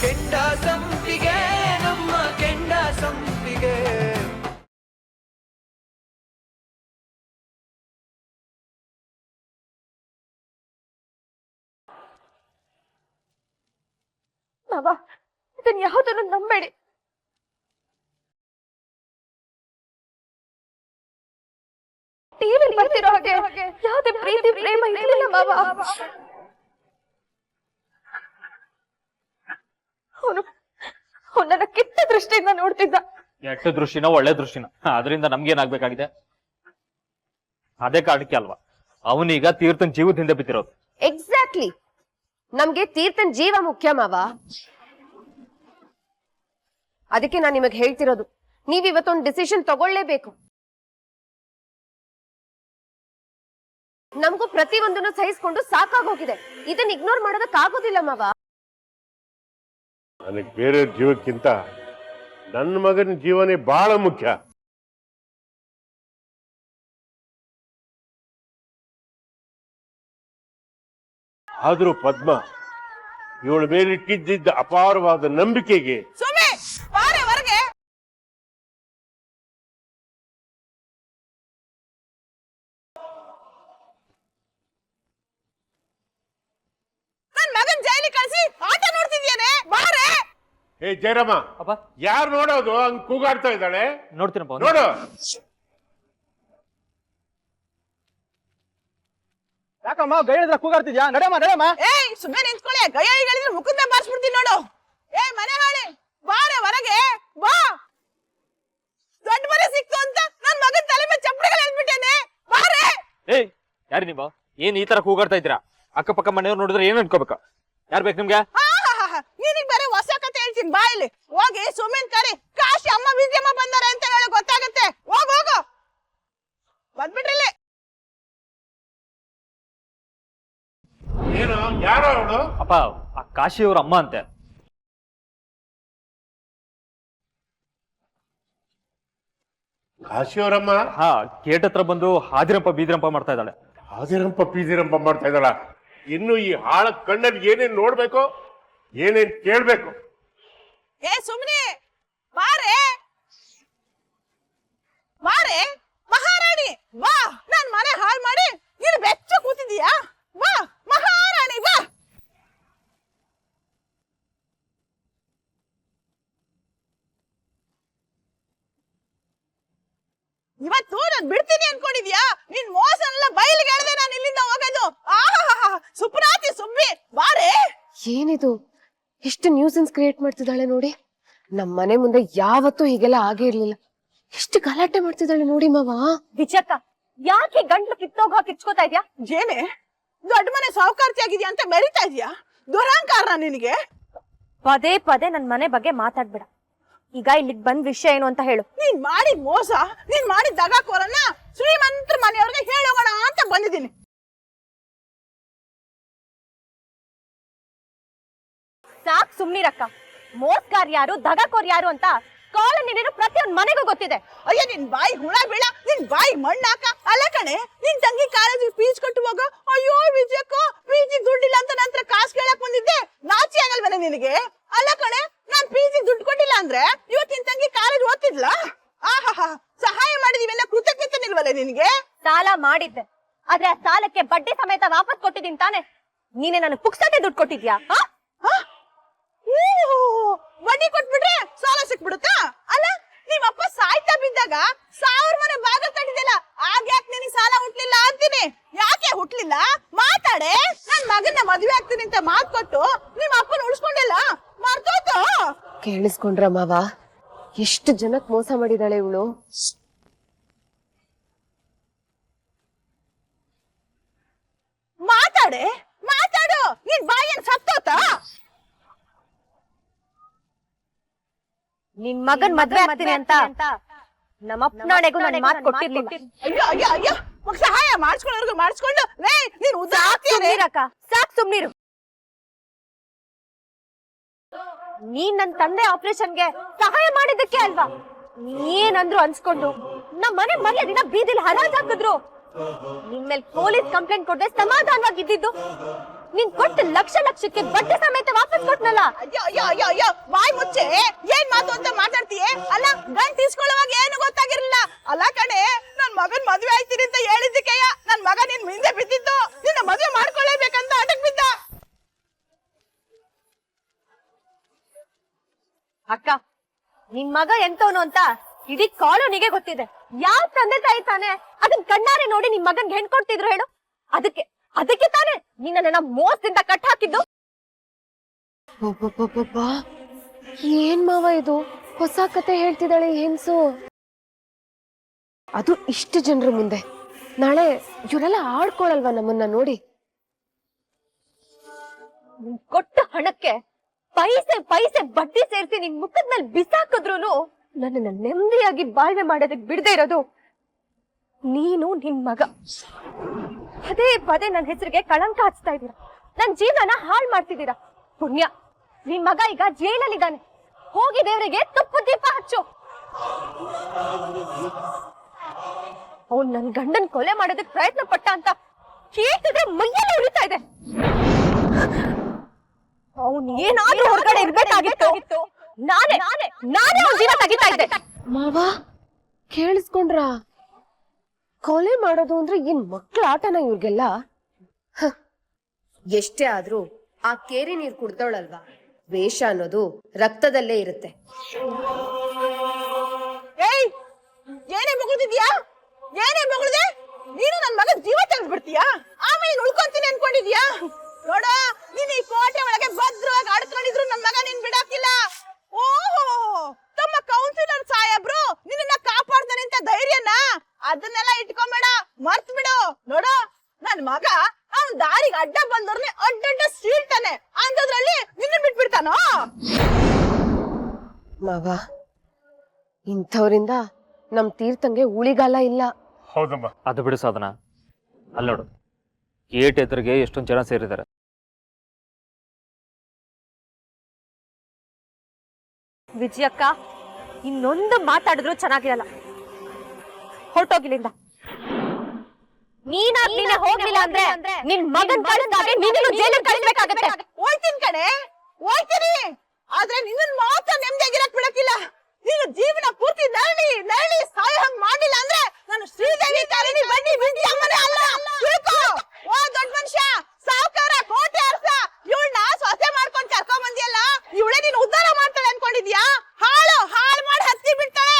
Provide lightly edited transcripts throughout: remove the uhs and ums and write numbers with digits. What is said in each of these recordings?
ಕೆಂಡ ಸಂಪಿಗೆ ನಮ್ಮ ಕೆಂಡ ಸಂಪಿಗೆ. ಮಾವ, ಇದನ್ನ ಯಾವುದನ್ನು ನಂಬೇಡಿ. ಟಿವಿ ಬರ್ತಿರೋ ಹಾಗೆ ಯಾವುದೇ ಪ್ರೀತಿ ಪ್ರೇಮ ಇರಲಿಲ್ಲ ಮಾವ. ಅವನು ನನ್ನ ಕೆಟ್ಟ ದೃಷ್ಟಿಯಿಂದ ನೋಡ್ತಿದ್ದ. ಕೆಟ್ಟ ದೃಷ್ಟಿನ ಒಳ್ಳೆ ದೃಷ್ಟಿನ ಅದರಿಂದ ನಮ್ಗೇನಾಗ್ಬೇಕಾಗಿದೆ? ಅದೇ ಕಾರಣಕ್ಕೆ ಅಲ್ವಾ ಅವನೀಗ ತೀರ್ಥನ್ ಜೀವದ ಹಿಂದೆ ಬಿದ್ದಿರೋದು. ಎಕ್ಸಾಕ್ಟ್ಲಿ, ನಮ್ಗೆ ತೀರ್ಥನ್ ಜೀವ ಮುಖ್ಯ ಮಾವ. ಅದಕ್ಕೆ ನಾನು ನಿಮಗೆ ಹೇಳ್ತಿರೋದು, ನೀವ್ ಇವತ್ತೊಂದು ಡಿಸಿಷನ್ ತಗೊಳ್ಳೇಬೇಕು. ನಮಗೂ ಪ್ರತಿಯೊಂದನ್ನು ಸಹಿಸ್ಕೊಂಡು ಸಾಕಾಗೋಗಿದೆ. ಇದನ್ನ ಇಗ್ನೋರ್ ಮಾಡೋದಕ್ಕಾಗೋದಿಲ್ಲ ಮಾವ. ನನಗೆ ಬೇರೆ ಜೀವಕ್ಕಿಂತ ನನ್ನ ಮಗನ ಜೀವನೇ ಬಹಳ ಮುಖ್ಯ. ಆದ್ರೂ ಪದ್ಮ ಇವಳ ಮೇಲಿಟ್ಟಿದ್ದ ಅಪಾರವಾದ ನಂಬಿಕೆಗೆ ಏ ಜಯರಾಮ, ಯಾರು ನೋಡೋದು ಹಂಗ್ ಕೂಗಾಡ್ತಾ ಇದ್ದಾಳೆ? ನೋಡ್ತೀನಪ್ಪ, ನೋಡು. ಯಾಕಮ್ಮ ಗೈ ಹೇಳಿದ್ರೆ ಕೂಗಾಡ್ತಿದ್ಯಾ? ನಡೆಯಮ್ಮ ನಡೆಯಮ್ಮ. ಏಯ್ ಸುಮ್ಮನೆ ನಿಂತ್ಕೊಳ್ಳೆ, ಗೈ ಹೇಳಿದ್ರೆ ಮುಖದ ಬಾರಿಸ್ಬಿಡ್ತೀನಿ ನೋಡು. ಏ ಮನೆ ಹಾಳೆ, ಬಾರೆ ಹೊರಗೆ ಬಾ. ದೊಡ್ಡ ಮನೆ ಸಿಕ್ತು ಅಂತ ನನ್ ಮಗನ ತಲೆ ಮೇಲೆ ಚಪ್ಪಡಿಗಳು ಹೇಳ್ಬಿಟ್ಟೇನೆ. ಬಾರೆ. ಏಯ್ ಯಾರು ನೀವು? ಏನ್ ಈ ತರ ಕೂಗಾಡ್ತಾ ಇದ್ದೀರಾ? ಅಕ್ಕಪಕ್ಕ ಮನೆಯವ್ರು ನೋಡಿದ್ರೆ ಏನ್ ಅನ್ಕೋಬೇಕ? ಯಾರು ಬೇಕು ನಿಮ್ಗೆ? ನೀನಿಗ್ ಬೇರೆ ಹೊಸ ಕತೆ ಹೇಳ್ತೀನಿ ಬಾಯಲ್ಲಿ. ಹೋಗಿ ಸುಮ್ಮನೆ ಕರಿ, ಕಾಶಿ ಅಮ್ಮ ವಿಜಯಮ್ಮ ಬಂದಾರೆ ಅಂತ ಹೇಳಿ ಗೊತ್ತಾಗತ್ತೆ. ಹೋಗು ಹೋಗು, ಬಂದ್ಬಿಟ್ರಿಲ್ಲಿ. ಏನು ಯಾರೋ ಅವಳು? ಅಪ್ಪ, ಆ ಕಾಶಿ ಅವ್ರ ಅಮ್ಮ ಅಂತೆ. ಕಾಶಿಯವರಮ್ಮ? ಹಾ, ಗೇಟ್ ಹತ್ರ ಬಂದು ಹಾದಿರಂಪ ಬೀದಿರಂಪ ಮಾಡ್ತಾ ಇದ್ದಾಳೆ. ಹಾದಿರಂಪ ಬೀದಿರಂಪ ಮಾಡ್ತಾ ಇದ್ದಾಳ? ಇನ್ನು ಈ ಹಾಳ ಕಣ್ಣಲ್ಲಿ ಏನೇನ್ ನೋಡ್ಬೇಕು, ಏನೇನ್ ಕೇಳ್ಬೇಕು? ಏ ಸುಮ್ನೆ ಬಾರೆ ಬಾರೆ, ಮಹಾರಾಣಿ ಬಾ. ನಾನ್ ಮನೆ ಹಾಳು ಮಾಡಿ ನೀನು ಬೆಚ್ಚ ಕೂತಿದೀಯಾ? ಬಾ ಮಹಾರಾಣಿ ಬಾ. ಇವತ್ತು ನಾನು ಬಿಡ್ತೀನಿ ಅನ್ಕೊಂಡಿದ್ಯಾ? ನಿನ್ ಮೋಸ ಎಲ್ಲ ಬಯಲಿಗೆ ಎಳೆದೆ ನಾನು ಇಲ್ಲಿಂದ ಹೋಗೋದು. ಆಹಾ, ಸುಪ್ರಾತಿ ಸುಬ್ಬಿ ಬಾರೆ. ಏನಿದು, ಎಷ್ಟು ನ್ಯೂಸೆನ್ಸ್ ಕ್ರಿಯೇಟ್ ಮಾಡ್ತಿದ್ದಾಳೆ ನೋಡಿ. ನಮ್ ಮನೆ ಮುಂದೆ ಯಾವತ್ತೂ ಹೀಗೆಲ್ಲ ಆಗೇ ಇರ್ಲಿಲ್ಲ. ಎಷ್ಟು ಗಲಾಟೆ ಮಾಡ್ತಿದ್ದಾಳೆ ನೋಡಿ ಮಾವ. ವಿಚಕ್ಕ, ಯಾಕೆ ಗಂಟ್ಲು ಕಿತ್ತೋಗ ಕಿಚ್ಕೋತಾ ಇದ್ಯಾ? ಜೇನೆ, ದೊಡ್ಡ ಮನೆ ಸಾಹುಕಾರ್ತಿ ಆಗಿದ್ಯಾ ಅಂತ ಮೆರಿತಾ ಇದೀಯಾ? ದುರಾಂಕಾರ ನಿನಗೆ. ಪದೇ ಪದೇ ನನ್ ಮನೆ ಬಗ್ಗೆ ಮಾತಾಡ್ಬೇಡ. ಈಗ ಇಲ್ಲಿಗೆ ಬಂದ್ ವಿಷಯ ಏನು ಅಂತ ಹೇಳು. ನೀನ್ ಮಾಡಿದ ಮೋಸ, ನೀನ್ ಮಾಡಿದ ದಗಾಕೋರನ್ನ ಶ್ರೀಮಂತರ ಮನೆಯವ್ರಿಗೆ ಹೇಳೋಣ ಅಂತ ಬಂದಿದ್ದೀನಿ. ಸಾಕ್ ಸುಮ್ನಿರಕ್ಕ. ಮೋಸ್ಗಾರ್ ಯಾರು, ದಗಾಕೋರ್ ಯಾರು ಅಂತ ಕಾಲೋನಿಲಿರೋ ಪ್ರತಿಯೊಂದ್ ಮನೆಗೂ ಗೊತ್ತಿದೆ. ಅಯ್ಯ ನಿನ್ ಬಾಯಿ ಹುಳ ಬೀಳ, ನಿನ್ ಬಾಯಿ ಮಣ್ಣಾಕ. ಅಲ್ಲ ಕಣೆ, ನಿನ್ ತಂಗಿ ಕಾಲೇಜಿಗೆ ಫೀಸ್ ಕಟ್ಟುವಾಗ ಅಯ್ಯೋ ವಿಜಯಕ್ಕ ಫೀಸಿಗೆ ದುಡ್ಡಿಲ್ಲ ಅಂತ ನಂತರ ಕಾಸು ಕೇಳಕ್ ಬಂದಿದ್ದೆ. ನಾಚಿ ಆಗಲ್ವೇನೆ ನಿನಗೆ? ಅಲ್ಲ ಕಣೆ, ನಾನ್ ಫೀಸಿಗೆ ದುಡ್ಡು ಕೊಟ್ಟಿಲ್ಲ ಅಂದ್ರೆ ಇವತ್ತಿನ ತಂಗಿ ಕಾಲೇಜ್ ಓದ್ತಿದ್ಲಾ? ಆಹಾ, ಸಹಾಯ ಮಾಡಿದೀವೆಲ್ಲ ಕೃತಜ್ಞತೆ ನಿಲ್ವಲ್ಲ ನಿನಗೆ? ಸಾಲ ಮಾಡಿದ್ದೆ, ಆದ್ರೆ ಆ ಸಾಲಕ್ಕೆ ಬಡ್ಡಿ ಸಮೇತ ವಾಪಸ್ ಕೊಟ್ಟಿದ್ದೀನಿ ತಾನೆ. ನೀನೆ ನನಗೆ ಪುಕ್ಸಟ್ಟೆ ದುಡ್ಡು ಕೊಟ್ಟಿದ್ಯಾ? ಬಡ್ಡಿ ಕೊಟ್ಬಿಟ್ರೆ ಸಾಲ ಸಿಕ್ಬಿಡುತ್ತಾ? ಅಲ್ಲ, ನಿಮ್ಮಪ್ಪ ಸಾಯ್ತಾ ಬಿದ್ದಾಗ 1000 ಮನೆ ಭಾಗ ತಟ್ಟಿದೆಲ್ಲ, ಆಗ್ಯಾಕೆ ನಿನಗೆ ಸಾಲ ಹುಟ್ಲಿಲ್ಲ ಅಂತೀನಿ. ಯಾಕೆ ಹುಟ್ಲಿಲ್ಲ? ಮಾತಾಡೆ. ನನ್ ಮಗನ್ನ ಮದ್ವೆ ಆಗ್ತೀನಿ ಅಂತ ಮಾತು ಕೊಟ್ಟು ನಿಮ್ಮ ಅಪ್ಪನ ಉಳಿಸ್ಕೊಂಡಿಲ್ಲ, ಮರ್ತೋತು. ಕೇಳಿಸ್ಕೊಂಡ್ರ ಮಾವ, ಎಷ್ಟು ಜನಕ್ ಮೋಸ ಮಾಡಿದಾಳೆ ಇವಳು. ಮಾತಾಡೆ, ಮಾತಾಡು. ನಿನ್ ಬಾಯನ್ ಸತ್ತೋತ? ನಿನ್ ಮಗನ್ ಮದ್ವೆ ಆಗ್ತೀನಿ ಅಂತ ನಮ್ಮಪ್ಪನಾಣೆಗೂ ನಾನು ಮಾತು ಕೊಟ್ಟಿರ್ಲಿಲ್ಲ. ಅಯ್ಯೋ ಅಯ್ಯೋ ಅಯ್ಯೋ, ಸಹಾಯ ಮಾಡಿಸ್ಕೊಳ್ಳೋರ್ಗು ಮಾಡಿಸ್ಕೊಂಡು ನೀನ್ ಉದಾರಕ್ಕ. ಸಾಕ್ ಸುಮ್ನಿರು. ನೀನ್ ನನ್ ತಂದೆ ಆಪರೇಷನ್ಗೆ ಸಹಾಯ ಮಾಡಿದ್ದಕ್ಕೆ ಅಲ್ವಾ ನೀನಂದ್ರು ಅನ್ಸ್ಕೊಂಡು ನಮ್ಮ ಮನೆ ಮರ್ಯಾದಿನ ಬೀದಿಲ್ ಹರಾಜ್ ಹಾಕಿದ್ರು. ನಿನ್ ಮೇಲೆ ಪೊಲೀಸ್ ಕಂಪ್ಲೇಂಟ್ ಕೊಟ್ಟೆ ಸಮಾಧಾನವಾಗಿದ್ದು. ನೀನ್ ಕೊಟ್ಟ ಲಕ್ಷಕ್ಕೆ ಬಡ್ಡಿ ಸಮೇತ ವಾಪಸ್ ಕೊಟ್ನಲ್ಲ. ಅಯ್ಯೋ ಅಯ್ಯೋ ಅಯ್ಯೋ ಅಯ್ಯೋ ಬಾಯ್ ಮುಚ್ಚೆ, ಏನ್ ಮಾತು ಅಂತ ಮಾತಾಡ್ತೀಯೇ? ಅಲ್ಲ ಗಂಟ್ ಇಸ್ಕೊಳ್ಳುವಾಗ ಏನು ಗೊತ್ತಾಗಿರ್ಲಿಲ್ಲ. ಅಲ್ಲ ಕಣೆ, ನನ್ ಮಗನ್ ಮದ್ವೆ ಆಯ್ತೀನಿ ಅಂತ ಹೇಳಿದ್ದಕ್ಕೆಯ ನನ್ ಮಗ ನಿನ್ ಹಿಂದೆ ಬಿದ್ದಿದ್ದು, ನಿನ್ನ ಮದ್ವೆ ಮಾಡ್ಕೊಳ್ಳೇಬೇಕಂತ ಅಟಕ್ ಬಿದ್ದ. ಅಕ್ಕ, ನಿನ್ ಮಗ ಎಂತವನು ಅಂತ ಇಡೀ ಕಾಲೋನಿಗೆ ಗೊತ್ತಿದೆ. ಯಾವ ತಂದೆ ತಾಯಿ ತಾನೆ ಅದನ್ ಕಣ್ಣಾರೆ ನೋಡಿ ನಿಮ್ ಮಗನ್ಗೆ ಹೆಣ್ ಕೊಡ್ತಿದ್ರು ಹೇಳು? ಅದಕ್ಕೆ ತಾನೆ ನಿನ್ನ ಮೋಸದಿಂದ ಕಟ್ ಹಾಕಿದ್ದು. ಏನ್ ಮಾವ ಇದು, ಹೊಸ ಕತೆ ಹೇಳ್ತಿದ್ದಾಳೆ ಈ ಹೆಂಗ್ಸು. ಅದು ಇಷ್ಟು ಜನರ ಮುಂದೆ. ನಾಳೆ ಇವರೆಲ್ಲ ಆಡ್ಕೊಳಲ್ವಾ ನಮ್ಮನ್ನ ನೋಡಿ? ಕೊಟ್ಟ ಹಣಕ್ಕೆ ಪೈಸೆ ಬಡ್ಡಿ ಸೇರಿಸಿ ನಿನ್ ಮುಖದ ಮೇಲೆ ಬಿಸಾಕಿದ್ರು ನನ್ನನ್ನ ನೆಮ್ಮದಿಯಾಗಿ ಬಾಳ್ವೆ ಮಾಡೋದಕ್ ಬಿಡದೆ ಇರೋದು ನೀನು ನಿನ್ ಮಗ. ಪದೇ ನನ್ನ ಹೆಸರಿಗೆ ಕಳಂಕ ಹಚ್ತಾ ಇದ್ದೀರಾ, ನನ್ ಜೀವನ ಹಾಳು ಮಾಡ್ತಿದ್ದೀರಾ. ಪುಣ್ಯ, ನಿನ್ ಮಗ ಈಗ ಜೈಲಲ್ಲಿದ್ದಾನೆ. ಹೋಗಿ ದೇವರಿಗೆ ತುಪ್ಪ ದೀಪ ಹಚ್ಚು. ಅವ್ನು ನನ್ ಗಂಡನ್ ಕೊಲೆ ಮಾಡೋದಕ್ ಪ್ರಯತ್ನ ಪಟ್ಟ ಅಂತ ಕೇಳ್ತಿದ್ರೆ ಮೈಯೆಲ್ಲ ಉರಿತಾ ಇದೆ. ಅವ್ನು ಏನಾದ್ರೂ ಹೊರಗಡೆ ಇರ್ಬೇಕಾಗಿತ್ತು. ನಾನೇ ಅವ್ನ ಜೀವ ತೆಗಿತಾ ಇದ್ದೆ. ಮಾವ ಕೇಳಿಸ್ಕೊಂಡ್ರ? ಕೊಲೆ ಮಾಡೋದು ಅಂದ್ರೆ ಏನ್ ಮಕ್ಳ ಆಟನ ಇವ್ರಿಗೆಲ್ಲ? ಎಷ್ಟೇ ಆದ್ರೂ ಆ ಕೇರಿ ನೀರ್ ಕುಡ್ದವಳಲ್ವಾ, ವೇಷ ಅನ್ನೋದು ರಕ್ತದಲ್ಲೇ ಇರುತ್ತೆ. ಏಯ್, ಏನೇ ಬೊಗಳ್ತಿದ್ಯಾ? ಏನೇ ಬೊಗಳ್ದೆ? ನೀನು ನನ್ ಮಗ ಜೀವ ತೆಗೆದ್ಬಿಡ್ತೀಯಾ? ಆಮೇಲೆ ಉಳ್ಕೊಂತೀನಿ ಅನ್ಕೊಂಡಿದ್ಯಾ? ನೋಡ, ನೀನ್ ಈ ಕೋಟೆ ಒಳಗೆ ಭದ್ರವಾಗಿ ಆಡ್ಕೊಂಡಿದ್ರು ನನ್ ಮಗ ನಿನ್ ಬಿಡಾಕಿಲ್ಲ. ಓಹೋ, ತಮ್ಮ ಕೌನ್ಸಿಲರ್ ಸಾಹೇಬ್ರು ನಿನ್ನ ಕಾಪಾಡ್ತಾನೆ ಅಂತ ಧೈರ್ಯನ ಅದನ್ನೆಲ್ಲ ಇಟ್ಕೊಂಬೇಡ, ಮರ್ತ್ ಬಿಡು. ನೋಡು, ನನ್ ಮಗ ಅವ್ನ್ ದಾರಿಗೆ ಅಡ್ಡ ಬಂದವ್ರನ್ನೇ ಅಡ್ಡ ಸೀಳ್ತಾನೆ, ಅಂಥದ್ರಲ್ಲಿ ನಿನ್ನ ಬಿಟ್ಬಿಡ್ತಾನೋ? ಮಾವ, ಇಂಥವ್ರಿಂದ ನಮ್ ತೀರ್ಥಂಗೆ ಉಳಿಗಾಲ ಇಲ್ಲ. ಹೌದಮ್ಮ. ಅದು ಬಿಡು ಸಾಧನ. ಅಲ್ಲಿ ನೋಡು, ಗೇಟ್ ಎದುರಿಗೆ ಎಷ್ಟೊಂದು ಜನ ಸೇರಿದ್ದಾರೆ. ವಿಜಯಕ್ಕ, ಇನ್ನೊಂದು ಮಾತಾಡಿದ್ರು ಚೆನ್ನಾಗಿರಲ್ಲ. ಹೊರಟೋಗಿಲ್ಲಿಂದ. ನೀನೇ ಹೋಗ್ಲಿಲ್ಲ ಅಂದ್ರೆ ನಿನ್ ಮಗನ್ ಕಳಿಸ್ದಾಗೆ ನೀನು ಜೈಲಿಗೆ ಕಳಿಸ್ಬೇಕಾಗತ್ತೆ. ಹೋಯ್ತೀನಿ ಕಣೆ, ಹೋಯ್ತೀನಿ. ಆದ್ರೆ ನಿನ್ನ ಮಾತ್ರ ನೆಮ್ಮದಿಯಾಗಿರಕ್ ಬಿಡಕ್ಕಿಲ್ಲ. ನೀನು ಜೀವನ ಪೂರ್ತಿ ನರಳಿ ಸಾಯೋ ಹಂಗ್ ಮಾಡಿಲ್ಲ ಅಂದ್ರೆ ನಾನು ಶ್ರೀದೇವಿ ತಾರಿಣಿ ಬಡ್ಡಿ ಬಿಡ್ಡಿ ಅಮ್ಮನೇ ಅಲ್ಲ. ತಿಳ್ಕೊ. ಓ ದೊಡ್ಡ ಮನುಷ್ಯ, ಸಾವುಕಾರ, ಕೋಟೆ ಅರಸ, ಇವಳನ್ನ ಸೊಸೆ ಮಾಡ್ಕೊಂಡ್ ಕರ್ಕೊಂಡ್ ಬಂದಿಯಲ್ಲ, ಇವಳೇ ನೀನು ಉದ್ಧಾರ ಮಾಡ್ತಾಳೆ ಅನ್ಕೊಂಡಿದ್ಯಾ? ಹಾಳು ಮಾಡಿ ಹತ್ತಿ ಬಿಡ್ತಾಳೆ.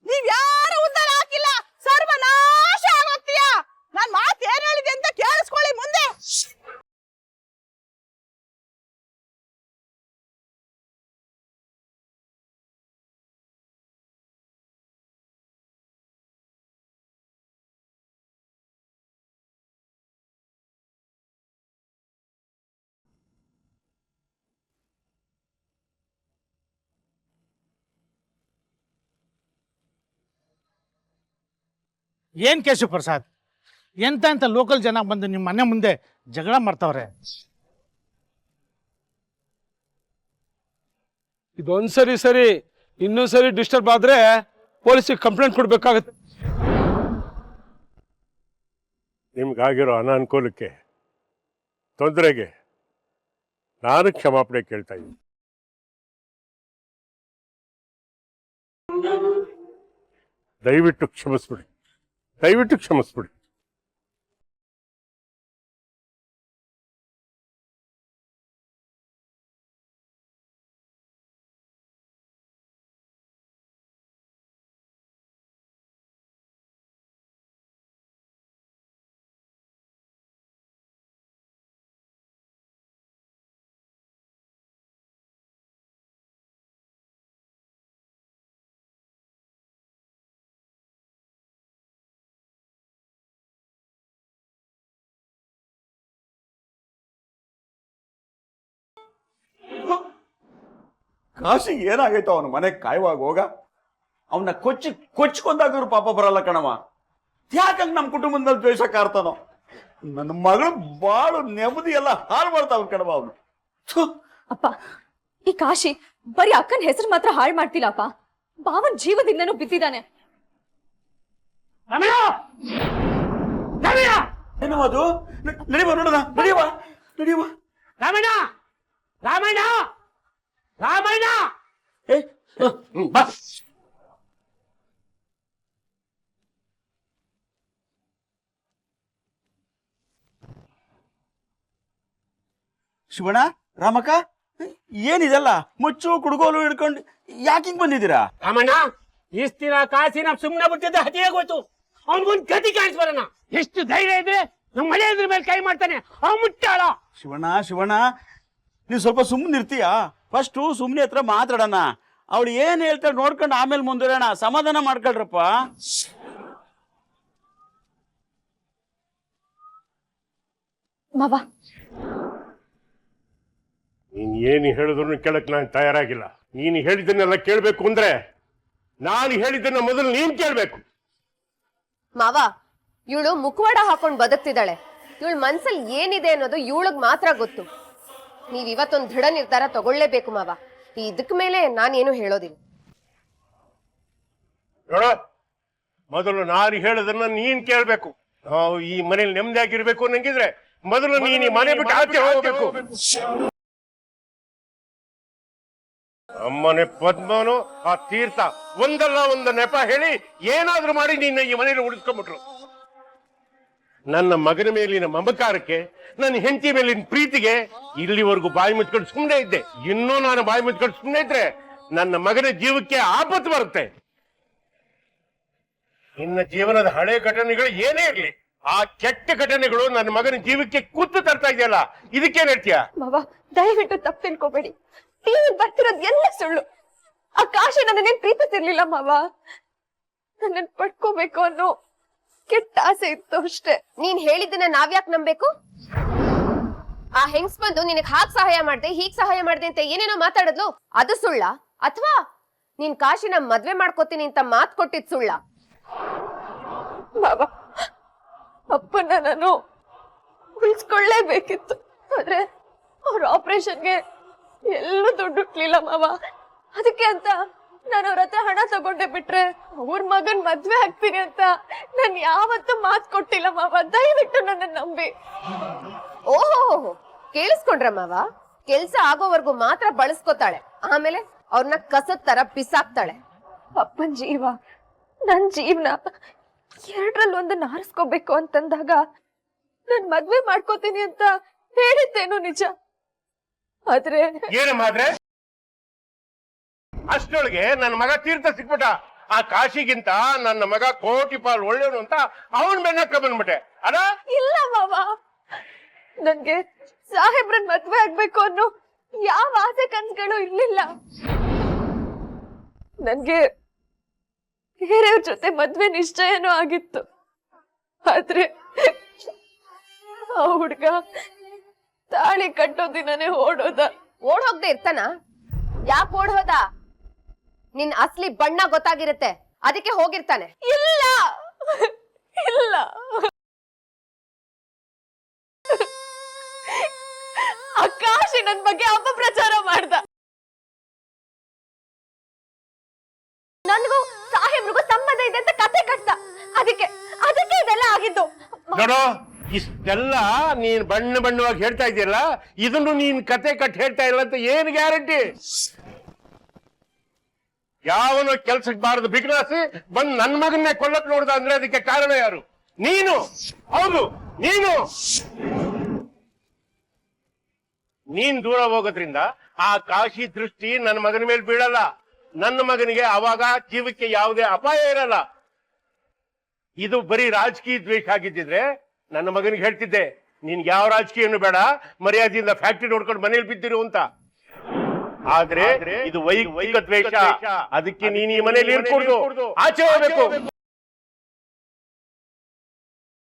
ನೀವ್ ಯಾರು ಉದ್ಧಾರ ಹಾಕಿಲ್ಲ, ಸರ್ವನಾಶ ಆಗೋಗ್ತೀಯ. ನಾನ್ ಮಾತು ಏನ್ ಹೇಳಿದೆ ಅಂತ ಕೇಳಿಸ್ಕೊಳ್ಳಿ ಮುಂದೆ. ಏನ್ ಕೇಶವ ಪ್ರಸಾದ್, ಎಂತ ಲೋಕಲ್ ಜನ ಬಂದು ನಿಮ್ಮ ಮನೆ ಮುಂದೆ ಜಗಳ ಮಾಡ್ತಾವ್ರೆ? ಇದೊಂದ್ಸರಿ ಇನ್ನೊಂದ್ಸರಿ ಡಿಸ್ಟರ್ಬ್ ಆದ್ರೆ ಪೊಲೀಸಿಗೆ ಕಂಪ್ಲೇಂಟ್ ಕೊಡ್ಬೇಕಾಗತ್ತೆ. ನಿಮ್ಗಾಗಿರೋ ಅನಾನುಕೂಲಕ್ಕೆ, ತೊಂದರೆಗೆ ನಾನು ಕ್ಷಮಾಪಣೆ ಕೇಳ್ತಾ ಇದ್ದೀನಿ. ದಯವಿಟ್ಟು ಕ್ಷಮಿಸ್ಬಿಡಿ. ಕಾಶಿಗೆ ಏನಾಗೈತೋ ಅವನ ಮನೆ ಕಾಯುವಾಗ ಹೋಗ ಅವನ್ನ ಕೊಚ್ಕೊಂಡಾದ್ರು ಪಾಪ ಬರಲ್ಲ ಕಣವ. ಯಾಕಂಗ್ ನಮ್ ಕುಟುಂಬದಲ್ಲಿ ದ್ವೇಷ ಕಾರ್ತಾನೋ? ನನ್ನ ಮಗಳು ಬಾಳು ನೆಮ್ಮದಿ ಎಲ್ಲ ಹಾಳು ಮಾಡ್ತಾವ ಕಣವ ಅವನು. ಅಪ್ಪ, ಈ ಕಾಶಿ ಬರೀ ಅಕ್ಕನ ಹೆಸರು ಮಾತ್ರ ಹಾಳು ಮಾಡ್ತಿಲ್ಲಪ್ಪ, ಭಾವನ್ ಜೀವದಿಂದನೂ ಬಿದ್ದಿದ್ದಾನೆ. ಏನೋ ಅದು ನಡೆಯುವ ನೋಡೋಣ, ನಡೆಯುವ ನಡೆಯುವ. ರಾಮಣ್ಣ ರಾಮಣ್ಣ ರಾಮಣ್ಣ ಏ ಬಾ. ಶಿವಣ್ಣ, ರಾಮಕ್ಕ, ಏನಿದೆಲ್ಲ ಮುಚ್ಚು ಕುಡುಗೋಲು ಹಿಡ್ಕೊಂಡು ಯಾಕಿಂಗ್ ಬಂದಿದ್ದೀರಾ? ರಾಮಣ್ಣ ಇಷ್ಟ ದಿನ ಕಾಸಿ ನಾವು ಸುಮ್ಮನೆ ಬಿಟ್ಟಿದ್ದ ಹತಿ ಆಗೋಯ್ತು. ಅವ್ನಿಗೊಂದು ಗತಿ ಕಾಣಿಸ್ಬರೋಣ. ಎಷ್ಟು ಧೈರ್ಯ ಇದ್ರೆ ನಮ್ಮ ಮನೆ ಇದ್ರ ಮೇಲೆ ಕೈ ಮಾಡ್ತಾನೆ ಅವ್ನು ಮುಟ್ಟಾಳ. ಶಿವಣ್ಣ, ನೀವು ಸ್ವಲ್ಪ ಸುಮ್ಮನೆ ಇರ್ತೀಯಾ? ಫಸ್ಟು ಸುಮ್ಮನೆ ಹತ್ರ ಮಾತಾಡೋಣ. ಅವಳು ಏನ್ ಹೇಳ್ತಾಳೆ ನೋಡ್ಕೊಂಡು ಆಮೇಲೆ ಮುಂದುವರೋಣ. ಸಮಾಧಾನ ಮಾಡ್ಕೊಳ್ರಪ್ಪ. ಮಾವ, ನೀನ್ ಏನು ಹೇಳಿದ್ರು ಕೇಳಕ್ ನಾನು ತಯಾರಾಗಿಲ್ಲ. ನೀನು ಹೇಳಿದ್ದನ್ನೆಲ್ಲ ಕೇಳ್ಬೇಕು ಅಂದ್ರೆ ನಾನು ಹೇಳಿದ್ದನ್ನ ಮೊದಲು ನೀನ್ ಕೇಳ್ಬೇಕು. ಮಾವ, ಇವಳು ಮುಖವಾಡ ಹಾಕೊಂಡ್ ಬದುಕ್ತಿದ್ದಾಳೆ. ಇವಳ ಮನ್ಸಲ್ಲಿ ಏನಿದೆ ಅನ್ನೋದು ಇವಳಗ್ ಮಾತ್ರ ಗೊತ್ತು. ನೀವ್ ಇವತ್ತೊಂದು ದೃಢ ನಿರ್ಧಾರ ತಗೊಳ್ಳೇಬೇಕು ಮಾವ. ಇದಕ್ ಮೇಲೆ ನಾನೇನು ಹೇಳೋದಿಲ್ಲ. ನೋಡ, ಮೊದಲು ನಾನು ಹೇಳೋದನ್ನ ನೀನ್ ಕೇಳ್ಬೇಕು. ನಾವು ಈ ಮನೇಲಿ ನೆಮ್ಮದಿಯಾಗಿರ್ಬೇಕು ಅನ್ನಂಗಿದ್ರೆ ಮೊದಲು ನೀನ್ ಈ ಮನೆ ಬಿಟ್ಟು ಆಚೆ ಹೋಗ್ಬೇಕು. ಅಮ್ಮನೆ ಪದ್ಮನು ಆ ತೀರ್ಥ ಒಂದಲ್ಲ ಒಂದು ನೆಪ ಹೇಳಿ ಏನಾದ್ರೂ ಮಾಡಿ ನಿನ್ನ ಈ ಮನೆಯಲ್ಲಿ ಉಳಿಸ್ಕೊಂಡ್ಬಿಟ್ರು. ನನ್ನ ಮಗನ ಮೇಲಿನ ಮಮಕಾರಕ್ಕೆ, ನನ್ನ ಹೆಂಡತಿ ಮೇಲಿನ ಪ್ರೀತಿಗೆ ಇಲ್ಲಿವರೆಗೂ ಬಾಯಿ ಮುಚ್ಕೊಂಡು ಸುಮ್ಮನೆ ಇದ್ದೆ. ಇನ್ನೂ ನಾನು ಬಾಯಿ ಮುಚ್ಕೊಂಡು ಸುಮ್ಮನೆ ಇದ್ರೆ ನನ್ನ ಮಗನ ಜೀವಕ್ಕೆ ಆಪತ್ತು ಬರುತ್ತೆ. ಇನ್ನ ಜೀವನದ ಹಳೆ ಘಟನೆಗಳು ಏನೇ ಇರಲಿ, ಆ ಕೆಟ್ಟ ಘಟನೆಗಳು ನನ್ನ ಮಗನ ಜೀವಕ್ಕೆ ಕುತ್ತು ತರ್ತಾ ಇದೆಯಲ್ಲ, ಇದಕ್ಕೇನ್ ಹೇಳ್ತೀಯ? ಮಾವ, ದಯವಿಟ್ಟು ತಪ್ಪು ತಿಳ್ಕೊಬೇಡಿ. ಟಿವಿ ಬರ್ತಿರೋದು ಎಲ್ಲ ಸುಳ್ಳು. ಆ ಕಾಶಿ ನನ್ನೇನ್ ಪ್ರೀತಿಸಿರ್ಲಿಲ್ಲ ಮಾವ. ನನ್ನನ್ ಪಡ್ಕೋಬೇಕು ಅನ್ನೋ ಕೆಟ್ಟ ಆಸೆ ಇತ್ತು ಅಷ್ಟೇ. ನೀನ್ ಹೇಳಿದ್ದನ್ನ ನಾವ್ಯಾಕ್ ನಂಬೇಕು? ಆ ಹೆಂಗ್ಸ್ ಬಂದು ನಿನಗ್ ಹಾಗ್ ಸಹಾಯ ಮಾಡ್ದೆ, ಹೀಗ್ ಸಹಾಯ ಮಾಡ್ದೆ ಅಂತ ಏನೇನೋ ಮಾತಾಡದ್ಲು, ಅದು ಸುಳ್ಳ? ಅಥವಾ ನೀನ್ ಕಾಶಿನ ಮದ್ವೆ ಮಾಡ್ಕೋತೀನಿ ಅಂತ ಮಾತ್ ಕೊಟ್ಟಿದ್ ಸುಳ್ಳ? ಮಾವ, ಅಪ್ಪನ ನಾನು ಉಳಿಸ್ಕೊಳ್ಳೇಬೇಕಿತ್ತು. ಆದ್ರೆ ಅವ್ರ ಆಪರೇಷನ್ಗೆ ಎಲ್ಲೂ ದುಡ್ಡು ಹುಟ್ಲಿಲ್ಲ ಮಾವ. ಅದಕ್ಕೆ ಅಂತ ನಾನು ಅವ್ರ ಹತ್ರ ಹಣ ತಗೊಂಡೆ ಬಿಟ್ರೆ ಅವ್ರ ಮಗನ್ ಮದ್ವೆ ಆಗ್ತೀನಿ ಅಂತ ನಾನು ಯಾವತ್ತೂ ಮಾತ್ ಕೊಟ್ಟಿಲ್ಲ ಮಾವ. ದಯವಿಟ್ಟು ನನ್ನ ನಂಬಿ. ಓಹೋ, ಕೇಳಿಸ್ಕೊಂಡ್ರ ಮಾವ? ಕೆಲ್ಸ ಆಗೋವರ್ಗು ಮಾತ್ರ ಬಳಸ್ಕೊತಾಳೆ, ಆಮೇಲೆ ಅವ್ರನ್ನ ಕಸದ ತರ ಬಿಸಾಕ್ತಾಳೆ. ಅಪ್ಪನ್ ಜೀವ, ನನ್ ಜೀವನ ಎರಡ್ರಲ್ಲೊಂದನ್ನ ಆರಿಸ್ಕೋಬೇಕು ಅಂತಂದಾಗ ನಾನ್ ಮದ್ವೆ ಮಾಡ್ಕೋತೀನಿ ಅಂತ ಹೇಳಿದ್ದೇನು ನಿಜ. ಆದ್ರೆ ಏನಮ್ಮಾದ್ರೆ ಅಷ್ಟೊಳಗೆ ನನ್ನ ಮಗ ತೀರ್ಥ ಸಿಕ್ಬಿಟ್ಟ. ಆ ಕಾಶಿಗಿಂತ ನನ್ನ ಮಗ ಕೋಟಿ ಪಾಲ್ ಒಳ್ಳೆಯವನು ಅಂತ ಅವನ್ ಬೆನ್ನಕ್ಕ ಬಂದ್ಬಿಟ್ಟೆ ಅದ? ಇಲ್ಲ ಮಾವ, ನನ್ಗೆ ಸಾಹೇಬ್ರನ್ ಮದ್ವೆ ಆಗ್ಬೇಕು ಅನ್ನೋ ಯಾವ ಆಸೆ ಕನ್ಸುಗಳು ಇರ್ಲಿಲ್ಲ. ನನ್ಗೆ ಬೇರೆಯವ್ರ ಜೊತೆ ಮದ್ವೆ ನಿಶ್ಚಯನೂ ಆಗಿತ್ತು. ಆದ್ರೆ ಆ ಹುಡ್ಗ ತಾಳಿ ಕಟ್ಟೋ ದಿನನೇ ಓಡೋದ. ಓಡೋಗ್ದೆ ಇರ್ತಾನ? ಯಾಕೆ ಓಡೋದ? ನಿನ್ ಅಸ್ಲಿ ಬಣ್ಣ ಗೊತ್ತಾಗಿರುತ್ತೆ, ಅದಕ್ಕೆ ಹೋಗಿರ್ತಾನೆ. ಇಲ್ಲ ಇಲ್ಲ, ಆಕಾಶಿ ನನ್ ಬಗ್ಗೆ ಅಪಪ್ರಚಾರ ಮಾಡ್ದ. ನನ್ಗೂ ಸಾಹೇಬ್ರಿಗೂ ಸಂಬಂಧ ಇದೆ ಅಂತ ಕತೆ ಕಟ್ಟ. ಅದಕ್ಕೆ ಇದೆಲ್ಲ ಆಗಿದ್ದು. ನೋಡೋ, ಇಷ್ಟೆಲ್ಲ ನೀನ್ ಬಣ್ಣವಾಗಿ ಹೇಳ್ತಾ ಇದೆಯಲ್ಲ, ಇದನ್ನು ನೀನ್ ಕತೆ ಕಟ್ಟಿ ಹೇಳ್ತಾ ಇಲ್ಲ ಅಂತ ಏನ್ ಗ್ಯಾರಂಟಿ? ಯಾವನೋ ಕೆಲ್ಸಕ್ಕೆ ಬಾರದು ಬಿಗ್ನಾಸಿ ಬಂದ್ ನನ್ ಮಗನ್ನೇ ಕೊಲ್ಲಕ್ ನೋಡ್ದ ಅಂದ್ರೆ ಅದಕ್ಕೆ ಕಾರಣ ಯಾರು? ನೀನು. ಹೌದು, ನೀನ್ ದೂರ ಹೋಗೋದ್ರಿಂದ ಆ ಕಾಶಿ ದೃಷ್ಟಿ ನನ್ನ ಮಗನ ಮೇಲೆ ಬೀಳಲ್ಲ. ನನ್ನ ಮಗನಿಗೆ ಅವಾಗ ಜೀವಕ್ಕೆ ಯಾವುದೇ ಅಪಾಯ ಇರಲ್ಲ. ಇದು ಬರೀ ರಾಜಕೀಯ ದ್ವೇಷ ಆಗಿದ್ದಿದ್ರೆ ನನ್ನ ಮಗನಿಗೆ ಹೇಳ್ತಿದ್ದೆ, ನಿನ್ಗೆ ಯಾವ ರಾಜಕೀಯನು ಬೇಡ, ಮರ್ಯಾದೆಯಿಂದ ಫ್ಯಾಕ್ಟ್ರಿ ನೋಡ್ಕೊಂಡು ಮನೇಲಿ ಬಿದ್ದಿರು ಅಂತ. ಆದ್ರೆ ಇದು ವೈಯಕ್ತಿಕ ದ್ವೇಷ. ಅದಕ್ಕೆ ನೀನ್ ಈ ಮನೇಲಿ ಇರ್ಕೂಡ್ದು, ಆಚೆ ಹೋಗ್ಬೇಕು.